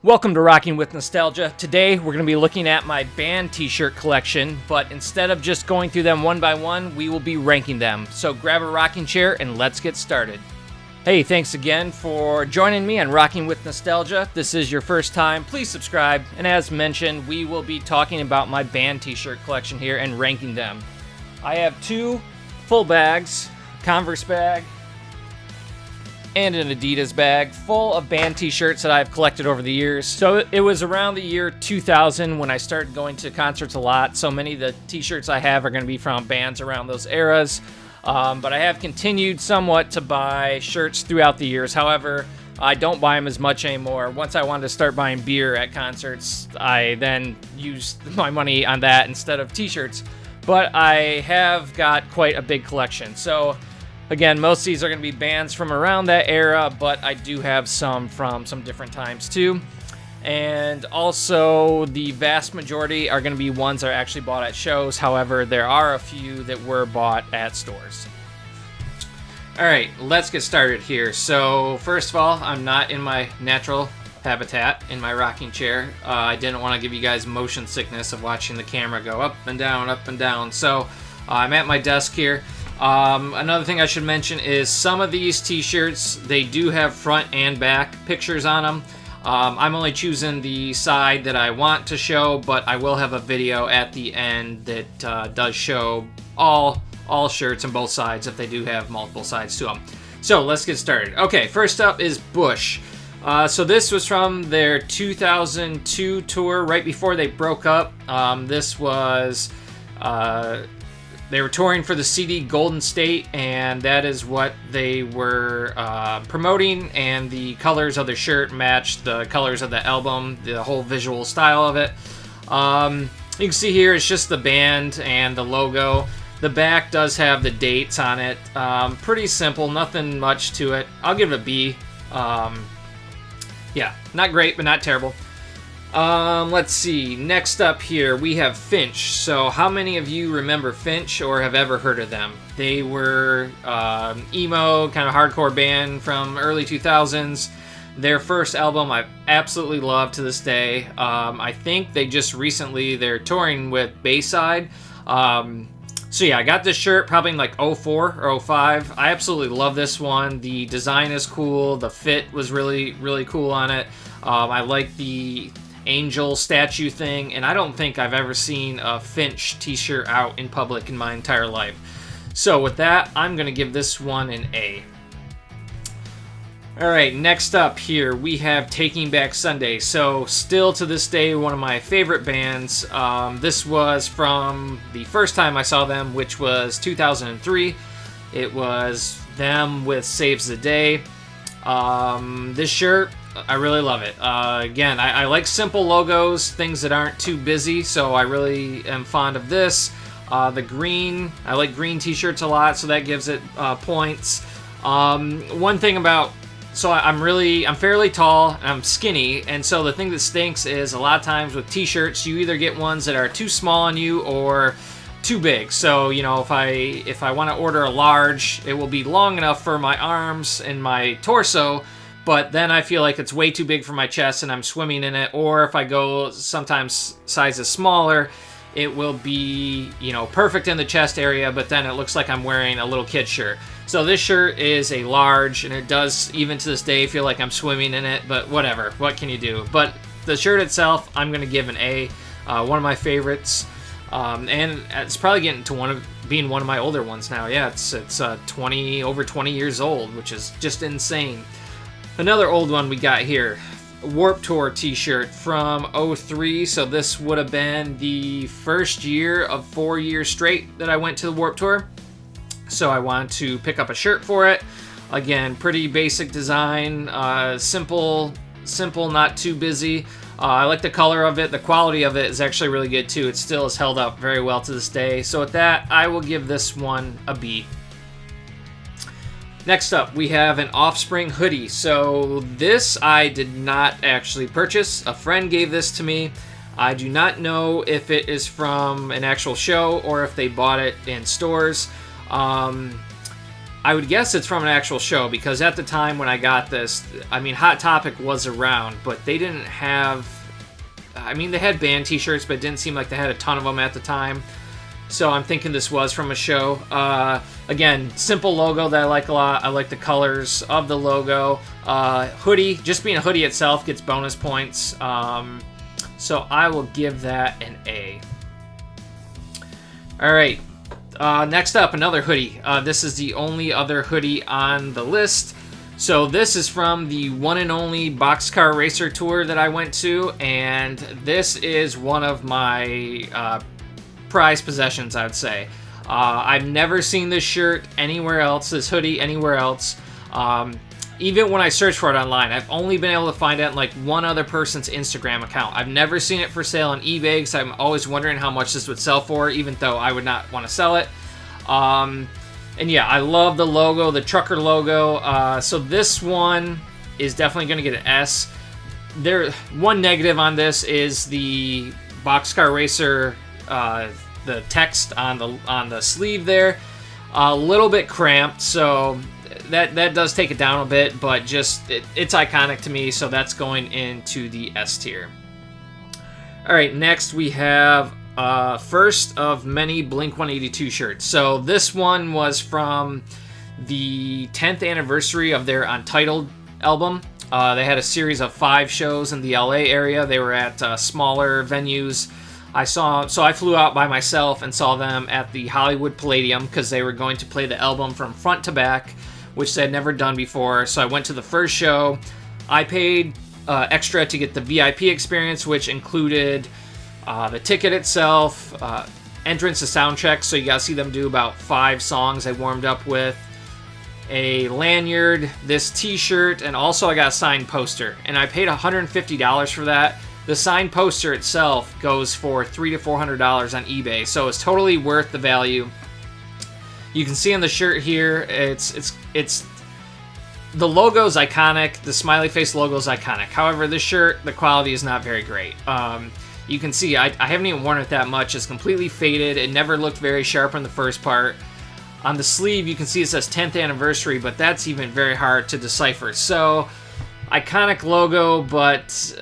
Welcome to Rocking with Nostalgia. Today we're going to be looking at my band t-shirt collection, but instead of just going through them one by one, we will be ranking them. So grab a rocking chair and let's get started. Hey, thanks again for joining me on Rocking with Nostalgia. If this is your first time, please subscribe. And as mentioned, we will be talking about my band t-shirt collection here and ranking them. I have two full bags, Converse bag, and an Adidas bag full of band t-shirts that I've collected over the years. So it was around the year 2000 when I started going to concerts a lot. So many of the t-shirts I have are going to be from bands around those eras. But I have continued somewhat to buy shirts throughout the years. However, I don't buy them as much anymore. Once I wanted to start buying beer at concerts, I then used my money on that instead of t-shirts. But I have got quite a big collection. So again, most of these are going to be bands from around that era, but I do have some from some different times too. And also, the vast majority are going to be ones that are actually bought at shows. However, there are a few that were bought at stores. Alright, let's get started here. So, first of all, I'm not in my natural habitat in my rocking chair. I didn't want to give you guys motion sickness of watching the camera go up and down, up and down. So, I'm at my desk here. Another thing I should mention is some of these t-shirts, they do have front and back pictures on them. I'm only choosing the side that I want to show, but I will have a video at the end that does show all shirts on both sides if they do have multiple sides to them. So let's get started. Okay, first up is Bush. So this was from their 2002 tour right before they broke up. This was they were touring for the CD Golden State, and that is what they were promoting, and the colors of the shirt matched the colors of the album, the whole visual style of it. You can see here it's just the band and the logo. The back does have the dates on it. Pretty simple, nothing much to it. I'll give it a B. Yeah, not great, but not terrible. Let's see. Next up here, we have Finch. So how many of you remember Finch or have ever heard of them? They were emo, kind of hardcore band from early 2000s. Their first album I absolutely love to this day. I think they just recently, they're touring with Bayside. So yeah, I got this shirt probably in like 04 or 05. I absolutely love this one. The design is cool. The fit was really, really cool on it. I like the angel statue thing, and I don't think I've ever seen a Finch t-shirt out in public in my entire life. So with that, I'm going to give this one an A. Alright, next up here, we have Taking Back Sunday. So still to this day, one of my favorite bands. This was from the first time I saw them, which was 2003. It was them with Saves the Day. This shirt, I really love it. Again, I like simple logos, things that aren't too busy, so I really am fond of this. The green, I like green t-shirts a lot, so that gives it points. One thing about, so I'm fairly tall, and I'm skinny, and so the thing that stinks is a lot of times with t-shirts, you either get ones that are too small on you or too big. So, you know, if I want to order a large, it will be long enough for my arms and my torso, but then I feel like it's way too big for my chest and I'm swimming in it. Or if I go sometimes sizes smaller, it will be, you know, perfect in the chest area, but then it looks like I'm wearing a little kid shirt. So this shirt is a large, and it does, even to this day, feel like I'm swimming in it, but whatever, what can you do? But the shirt itself, I'm going to give an A, one of my favorites. And it's probably getting to being one of my older ones now. Yeah, it's over 20 years old, which is just insane. Another old one we got here, Warped Tour t-shirt from 03. So this would have been the first year of 4 years straight that I went to the Warped Tour. So I wanted to pick up a shirt for it. Again, pretty basic design, simple, not too busy. I like the color of it. The quality of it is actually really good too. It still has held up very well to this day. So with that, I will give this one a B. Next up, we have an Offspring hoodie. So this I did not actually purchase. A friend gave this to me. I do not know if it is from an actual show or if they bought it in stores. I would guess it's from an actual show, because at the time when I got this, I mean, Hot Topic was around, but they didn't have... I mean, they had band t-shirts, but it didn't seem like they had a ton of them at the time. So I'm thinking this was from a show. Again, simple logo that I like a lot. I like the colors of the logo. Hoodie, just being a hoodie itself gets bonus points. So I will give that an A. All right. Next up, another hoodie. This is the only other hoodie on the list. So this is from the one and only Boxcar Racer tour that I went to, and this is one of my prized possessions, I would say. I've never seen this shirt anywhere else, this hoodie anywhere else. Even when I search for it online, I've only been able to find it on like one other person's Instagram account. I've never seen it for sale on eBay, because I'm always wondering how much this would sell for, even though I would not want to sell it. And yeah, I love the logo, the trucker logo. So this one is definitely going to get an S. One negative on this is the Boxcar Racer, the text on the sleeve there, a little bit cramped. So that does take it down a bit, but just it's iconic to me. So that's going into the S tier. All right, next we have first of many Blink-182 shirts. So this one was from the 10th anniversary of their Untitled album. They had a series of 5 shows in the LA area. They were at smaller venues. I flew out by myself and saw them at the Hollywood Palladium, because they were going to play the album from front to back, which they had never done before. So I went to the first show. I paid extra to get the VIP experience, which included the ticket itself, entrance to soundcheck, so you gotta see them do about 5 songs they warmed up with, a lanyard, this t-shirt, and also I got a signed poster, and I paid $150 for that. The signed poster itself goes for $300 to $400 on eBay, so it's totally worth the value. You can see on the shirt here, it's the logo's iconic, the smiley face logo's iconic. However, this shirt, the quality is not very great. You can see I haven't even worn it that much. It's completely faded. It never looked very sharp on the first part. On the sleeve, you can see it says 10th anniversary, but that's even very hard to decipher. So, iconic logo, but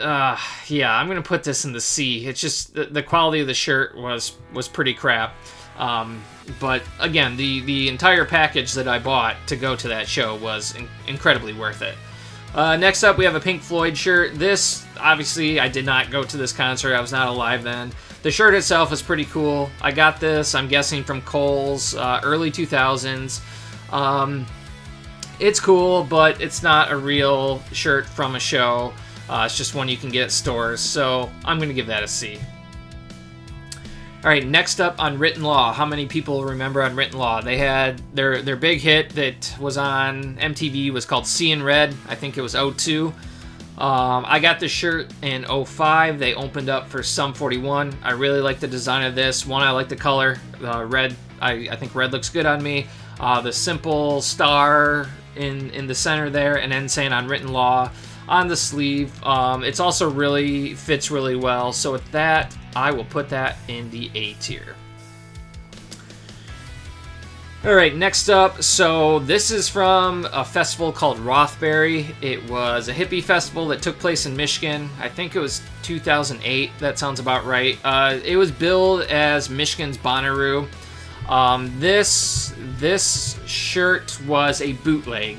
yeah, I'm going to put this in the C. It's just the quality of the shirt was pretty crap. But again, the entire package that I bought to go to that show was incredibly worth it. Next up, we have a Pink Floyd shirt. This, obviously, I did not go to this concert. I was not alive then. The shirt itself is pretty cool. I got this, I'm guessing, from Kohl's, early 2000s. It's cool, but it's not a real shirt from a show. It's just one you can get at stores, so I'm going to give that a C. All right, next up, Unwritten Law. How many people remember Unwritten Law? They had their big hit that was on MTV was called Seeing Red. I think it was 02. I got this shirt in 05. They opened up for Sum 41. I really like the design of this. One, I like the color. Red, I think red looks good on me. The simple star in the center there, and then saying Unwritten Law on the sleeve. It's also really fits really well. So with that, I will put that in the A tier. All right, next up, so this is from a festival called Rothbury. It was a hippie festival that took place in Michigan. I think it was 2008. That sounds about right. It was billed as Michigan's Bonnaroo. This shirt was a bootleg.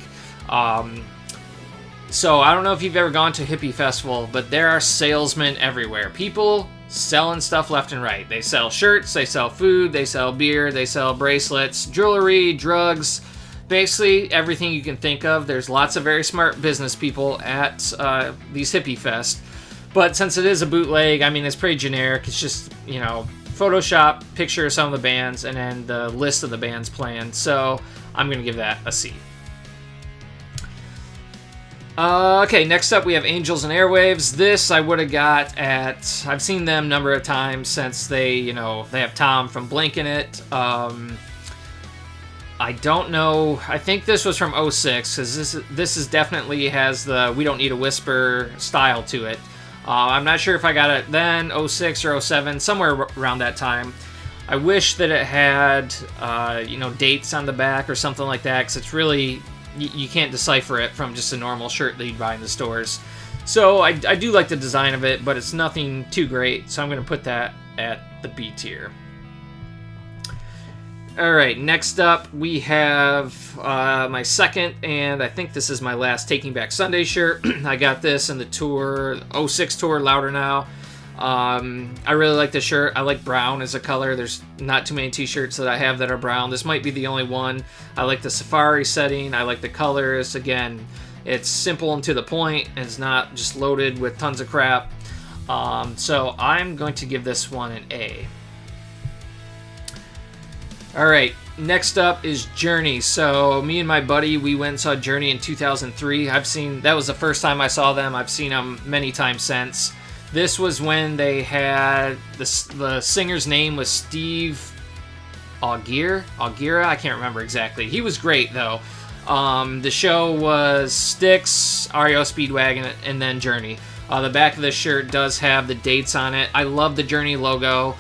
So I don't know if you've ever gone to a hippie festival, but there are salesmen everywhere. People selling stuff left and right. They sell shirts, they sell food, they sell beer, they sell bracelets, jewelry, drugs, basically everything you can think of. There's lots of very smart business people at these hippie fest. But since it is a bootleg, I mean, it's pretty generic. It's just, you know, Photoshop picture of some of the bands and then the list of the bands playing. So I'm going to give that a C. Okay, next up we have Angels and Airwaves. This I would have got at... I've seen them a number of times since they have Tom from Blink in it. I don't know. I think this was from 06, because this is definitely has the We Don't Need a Whisper style to it. I'm not sure if I got it then, 06 or 07, somewhere around that time. I I wish that it had, dates on the back or something like that, because it's really, you can't decipher it from just a normal shirt that you'd buy in the stores. So I do like the design of it, but it's nothing too great, so I'm going to put that at the B tier. Alright, next up we have my second, and I think this is my last Taking Back Sunday shirt. I got this in the tour, 06 tour, Louder Now. I really like this shirt. I like brown as a color. There's not too many t-shirts that I have that are brown. This might be the only one. I like the safari setting. I like the colors. Again, it's simple and to the point. It's not just loaded with tons of crap. So I'm going to give this one an A. Alright, next up is Journey. So me and my buddy, we went and saw Journey in 2003. That was the first time I saw them. I've seen them many times since. This was when they had, the singer's name was Steve Augera, I can't remember exactly. He was great though. The show was Styx, REO Speedwagon, and then Journey. The back of the shirt does have the dates on it. I love the Journey logo.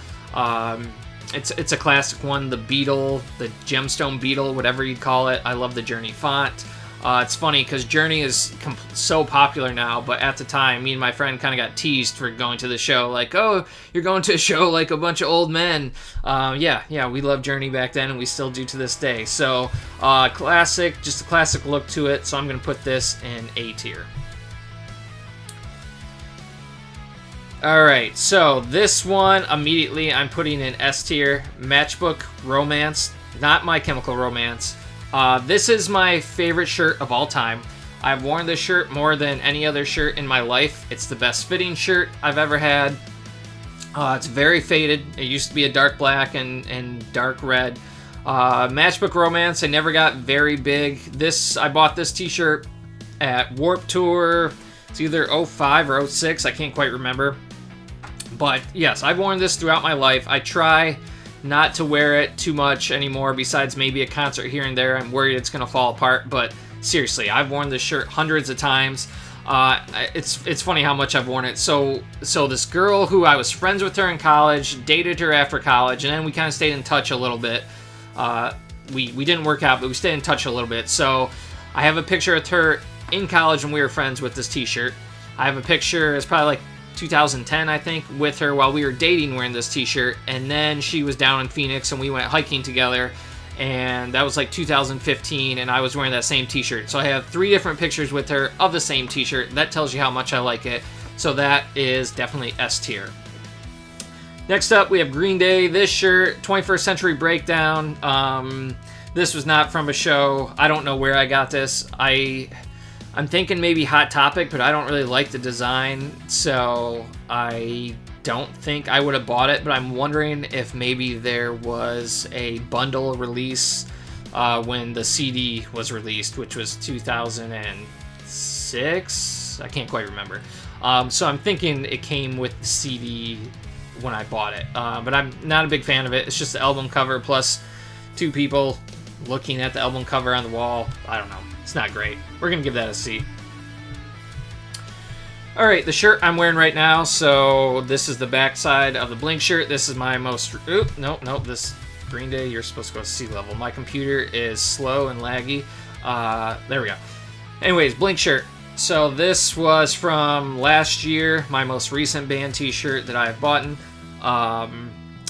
It's a classic one, the beetle, the gemstone beetle, whatever you call it. I love the Journey font. It's funny because Journey is so popular now, but at the time, me and my friend kind of got teased for going to the show. Like, oh, you're going to a show like a bunch of old men. Yeah, we loved Journey back then, and we still do to this day. So, classic, just a classic look to it. So I'm going to put this in A tier. Alright, so this one, immediately I'm putting in S tier. Matchbook Romance, not My Chemical Romance. This is my favorite shirt of all time. I've worn this shirt more than any other shirt in my life. It's the best fitting shirt I've ever had. It's very faded. It used to be a dark black and dark red. Matchbook Romance, I never got very big. I bought this t-shirt at Warped Tour. It's either 05 or 06, I can't quite remember. But yes, I've worn this throughout my life. I try not to wear it too much anymore, besides maybe a concert here and there. I'm worried it's going to fall apart, but seriously, I've worn this shirt hundreds of times. It's funny how much I've worn it. So this girl who I was friends with her in college, dated her after college, and then we kind of stayed in touch a little bit. We didn't work out, but we stayed in touch a little bit. So I have a picture of her in college when we were friends with this t-shirt. I have a picture, it's probably like 2010, I think, with her while we were dating wearing this t-shirt, and then she was down in Phoenix and we went hiking together, and that was like 2015, and I was wearing that same t-shirt. So I have 3 different pictures with her of the same t-shirt. That tells you how much I like it. So that is definitely S tier. Next up, we have Green Day. This shirt, 21st Century Breakdown. This was not from a show. I don't know where I got this. I'm thinking maybe Hot Topic, but I don't really like the design, so I don't think I would have bought it, but I'm wondering if maybe there was a bundle release when the CD was released, which was 2006? I can't quite remember. So I'm thinking it came with the CD when I bought it, but I'm not a big fan of it. It's just the album cover plus 2 people looking at the album cover on the wall. I don't know. It's not great. We're going to give that a C. Alright, the shirt I'm wearing right now, so this is the back side of the Blink shirt. This is my most... Nope, this Green Day, you're supposed to go to C level. My computer is slow and laggy. There we go. Anyways, Blink shirt. So this was from last year, my most recent band t-shirt that I've bought.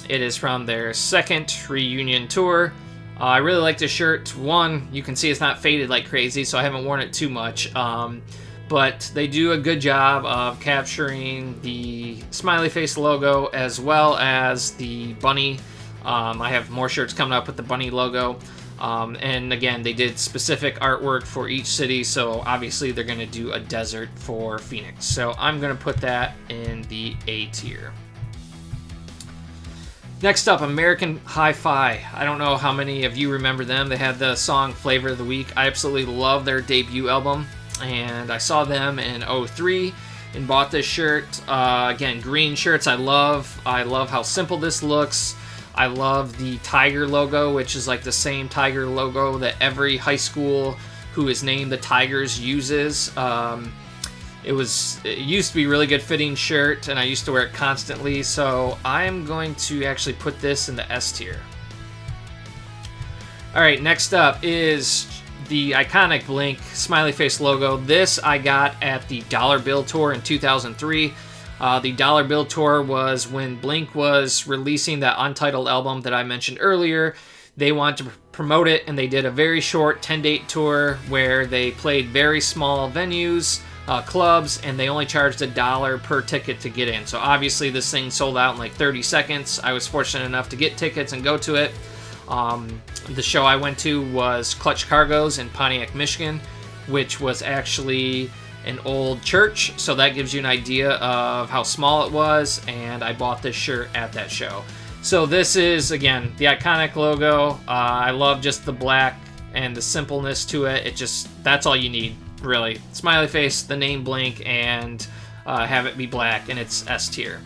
It is from their second reunion tour. I really like this shirt. One, you can see it's not faded like crazy, so I haven't worn it too much. But they do a good job of capturing the smiley face logo as well as the bunny. I have more shirts coming up with the bunny logo. And again, they did specific artwork for each city, so obviously they're going to do a desert for Phoenix. So I'm going to put that in the A tier. Next up, American Hi-Fi. I don't know how many of you remember them. They had the song Flavor of the Week. I absolutely love their debut album, and I saw them in 03 and bought this shirt. Again, green shirts I love. I love how simple this looks. I love the tiger logo, which is like the same tiger logo that every high school who is named the Tigers uses. It used to be a really good fitting shirt, and I used to wear it constantly, so I'm going to actually put this in the S tier. Alright, next up is the iconic Blink smiley face logo. This I got at the Dollar Bill Tour in 2003. The Dollar Bill Tour was when Blink was releasing that Untitled album that I mentioned earlier. They wanted to promote it, and they did a very short 10-date tour where they played very small venues, clubs, and they only charged $1 per ticket to get in. So obviously this thing sold out in like 30 seconds. I was fortunate enough to get tickets and go to it. The show I went to was Clutch Cargo's in Pontiac, Michigan, which was actually an old church, so that gives you an idea of how small it was, and I bought this shirt at that show. So this is, again, the iconic logo. I love just the black and the simpleness to it. That's all you need, really. Smiley face, the name Blink, and have it be black, and it's S tier.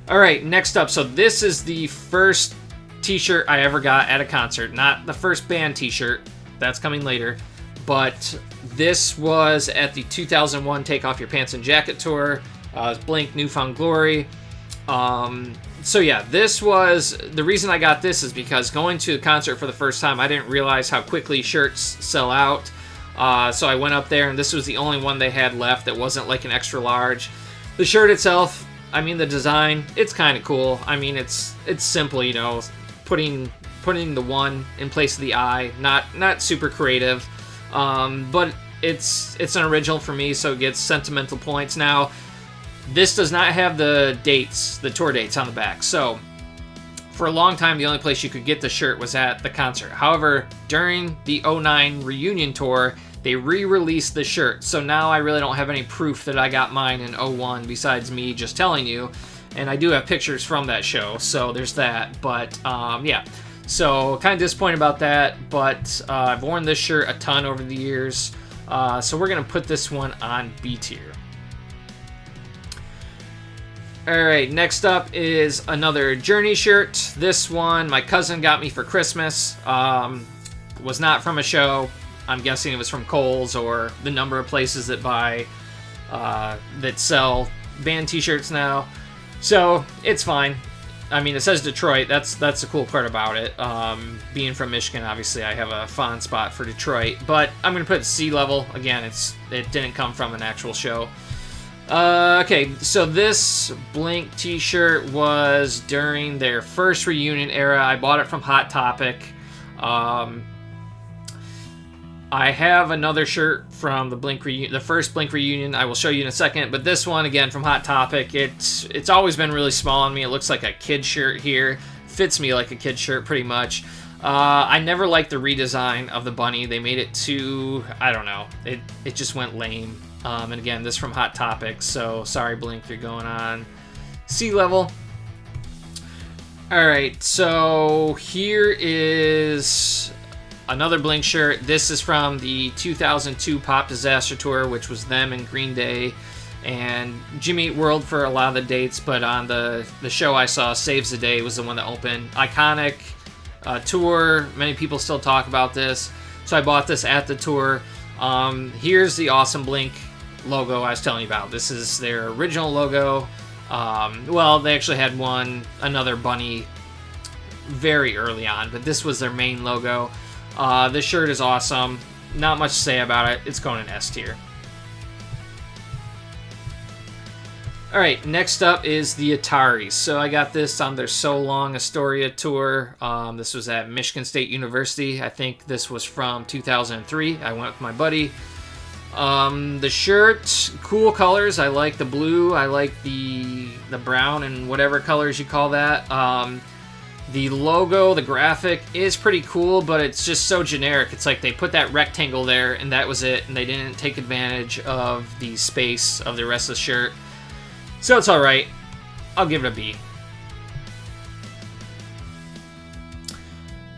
Alright, next up, so this is the first t-shirt I ever got at a concert. Not the first band t-shirt, that's coming later, but this was at the 2001 Take Off Your Pants and Jacket tour. Blink New Found Glory. So yeah, this was, the reason I got this is because going to the concert for the first time, I didn't realize how quickly shirts sell out. So I went up there, and this was the only one they had left that wasn't like an extra large. The shirt itself, I mean, the design, it's kind of cool. I mean, it's simple, you know, putting the one in place of the I, not super creative, but it's an original for me, so it gets sentimental points. Now, this does not have the dates, the tour dates on the back, so for a long time the only place you could get the shirt was at the concert. However, during the 09 reunion tour, they re-released the shirt, so now I really don't have any proof that I got mine in 01 besides me just telling you. And I do have pictures from that show, so there's that. But, yeah. So, kind of disappointed about that, but I've worn this shirt a ton over the years. So we're going to put this one on B tier. Alright, next up is another Journey shirt. This one my cousin got me for Christmas. Was not from a show. I'm guessing it was from Kohl's or the number of places that that sell band t-shirts now. So, it's fine. I mean, it says Detroit. That's the cool part about it. Being from Michigan, obviously, I have a fond spot for Detroit. But I'm going to put Sea Level. Again, it didn't come from an actual show. Okay, so this Blink t-shirt was during their first reunion era. I bought it from Hot Topic. I have another shirt from the first Blink reunion. I will show you in a second. But this one, again, from Hot Topic, it's always been really small on me. It looks like a kid shirt here. Fits me like a kid shirt, pretty much. I never liked the redesign of the bunny. They made it too, I don't know. It just went lame. And again, this from Hot Topic. So, sorry, Blink, you're going on Sea Level. Alright, so here is another Blink shirt. This is from the 2002 Pop Disaster Tour, which was them and Green Day and Jimmy Eat World for a lot of the dates, but on the show I saw, Saves the Day was the one that opened. Iconic tour. Many people still talk about this. So I bought this at the tour. Here's the awesome Blink logo I was telling you about. This is their original logo. Well, they actually had another bunny very early on, but this was their main logo. This shirt is awesome. Not much to say about it. It's going in S tier. Alright, next up is the Ataris. So I got this on their So Long Astoria tour. This was at Michigan State University. I think this was from 2003. I went with my buddy. The shirt, cool colors. I like the blue. I like the brown and whatever colors you call that. The logo, the graphic is pretty cool, but it's just so generic. It's like they put that rectangle there and that was it, and they didn't take advantage of the space of the rest of the shirt. So it's alright. I'll give it a B.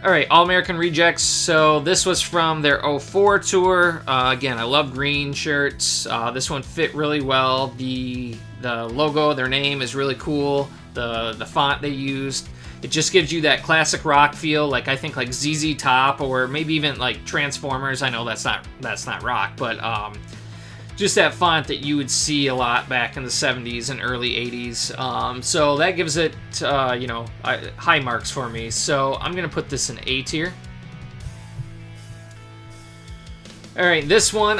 Alright, All American Rejects. So this was from their 04 tour. Again, I love green shirts. This one fit really well. The logo, their name is really cool. The font they used. It just gives you that classic rock feel, like I think like ZZ Top or maybe even like Transformers. I know that's not rock, but just that font that you would see a lot back in the 70s and early 80s. So that gives it, high marks for me. So I'm going to put this in A tier. All right, this one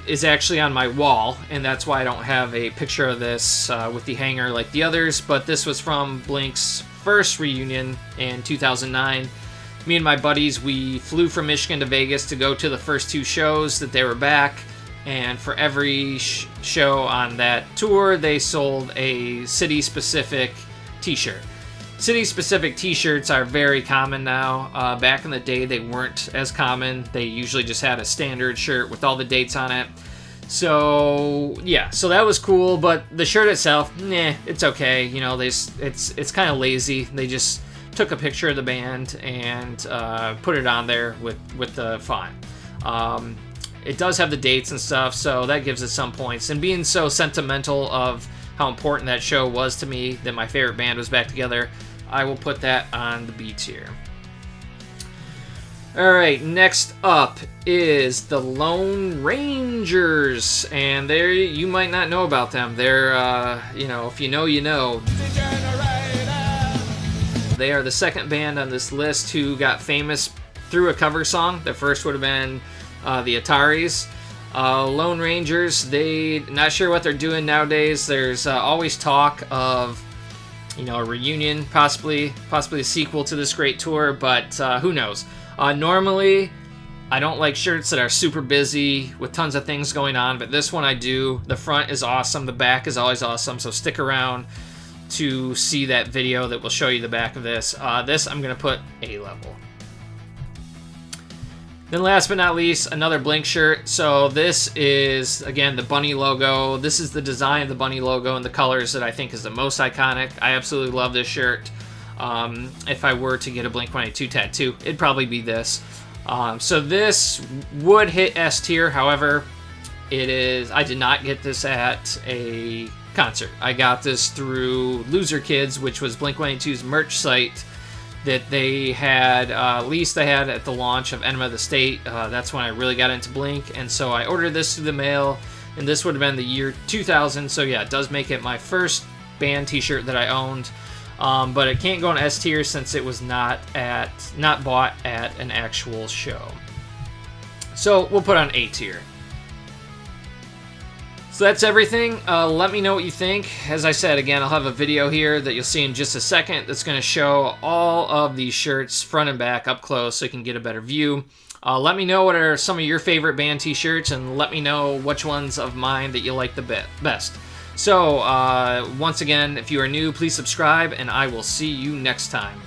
is actually on my wall, and that's why I don't have a picture of this with the hanger like the others, but this was from Blink's first reunion in 2009. Me and my buddies, we flew from Michigan to Vegas to go to the first 2 shows that they were back, and for every show on that tour, they sold a city-specific t-shirt. City-specific t-shirts are very common now. Back in the day, they weren't as common. They usually just had a standard shirt with all the dates on it. So, yeah, so that was cool, but the shirt itself, it's okay. You know, it's kind of lazy. They just took a picture of the band and put it on there with the font. It does have the dates and stuff, so that gives it some points. And being so sentimental of how important that show was to me, that my favorite band was back together, I will put that on the B tier. Alright, next up is the Lone Rangers, and you might not know about them. They're, if you know, you know. They are the second band on this list who got famous through a cover song. The first would have been the Ataris. Lone Rangers, not sure what they're doing nowadays. There's always talk of, a reunion, possibly a sequel to this great tour, but who knows. Normally, I don't like shirts that are super busy with tons of things going on, but this one I do. The front is awesome. The back is always awesome, so stick around to see that video that will show you the back of this. This I'm going to put A level. Then last but not least, another Blink shirt. So this is, again, the bunny logo. This is the design of the bunny logo and the colors that I think is the most iconic. I absolutely love this shirt. If I were to get a Blink-182 tattoo, it'd probably be this. So this would hit S tier. However, I did not get this at a concert. I got this through Loser Kids, which was Blink-182's merch site that they had, at least they had at the launch of Enema of the State. That's when I really got into Blink, and so I ordered this through the mail, and this would have been the year 2000, so yeah, it does make it my first band t-shirt that I owned, but it can't go in S tier since it was not bought at an actual show. So we'll put on A tier. So that's everything. Let me know what you think. As I said, again, I'll have a video here that you'll see in just a second that's going to show all of these shirts front and back up close so you can get a better view. Let me know what are some of your favorite band t-shirts, and let me know which ones of mine that you like the best. So, once again, if you are new, please subscribe, and I will see you next time.